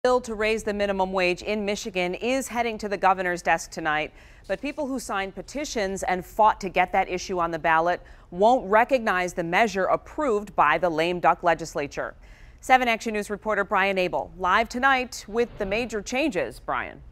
Bill to raise the minimum wage in Michigan is heading to the governor's desk tonight, but people who signed petitions and fought to get that issue on the ballot won't recognize the measure approved by the lame duck legislature. 7 Action News reporter Brian Abel live tonight with the major changes. Brian.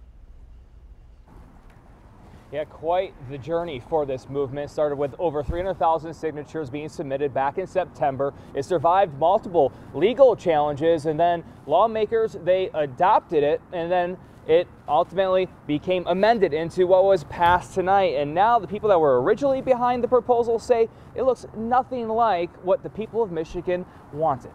Yeah, quite the journey for this movement. Started with over 300,000 signatures being submitted back in September. It survived multiple legal challenges, and then lawmakers, they adopted it, and then it ultimately became amended into what was passed tonight. And now the people that were originally behind the proposal say it looks nothing like what the people of Michigan wanted.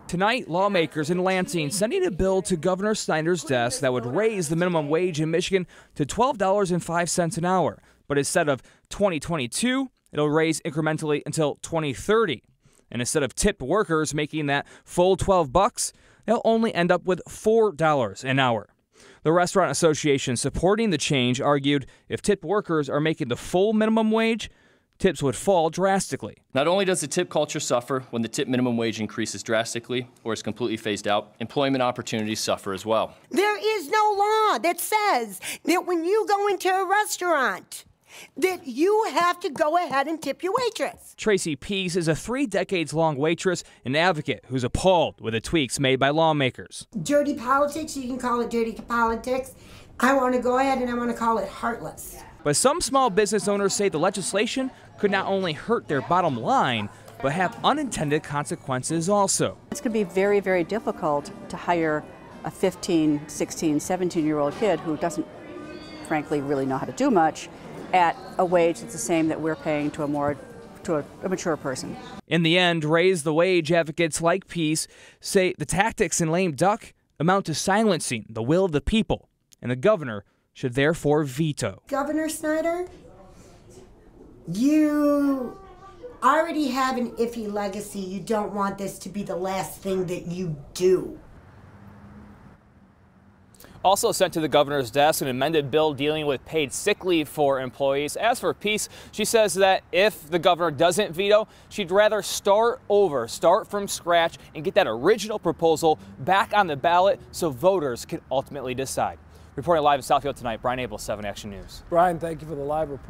Tonight, lawmakers in Lansing sending a bill to Governor Snyder's desk that would raise the minimum wage in Michigan to $12.05 an hour. But instead of 2022, it'll raise incrementally until 2030. And instead of tipped workers making that full $12, they'll only end up with $4 an hour. The Restaurant Association supporting the change argued if tipped workers are making the full minimum wage, tips would fall drastically. Not only does the tip culture suffer when the tip minimum wage increases drastically or is completely phased out, employment opportunities suffer as well. There is no law that says that when you go into a restaurant that you have to go ahead and tip your waitress. Tracy Peace is a 3 decades-long waitress and advocate who's appalled with the tweaks made by lawmakers. Dirty politics, you can call it dirty politics. I want to go ahead and I want to call it heartless. But some small business owners say the legislation could not only hurt their bottom line, but have unintended consequences also. It's going to be very, very difficult to hire a 15, 16, 17-year-old kid who doesn't, frankly, really know how to do much at a wage that's the same that we're paying to a mature person. In the end, raise the wage advocates like Peace say the tactics in lame duck amount to silencing the will of the people, and the governor should therefore veto. Governor Snyder, you already have an iffy legacy. You don't want this to be the last thing that you do. Also sent to the governor's desk, an amended bill dealing with paid sick leave for employees. As for Peace, she says that if the governor doesn't veto, she'd rather start from scratch, and get that original proposal back on the ballot so voters can ultimately decide. Reporting live in Southfield tonight, Brian Abel, 7 Action News. Brian, thank you for the live report.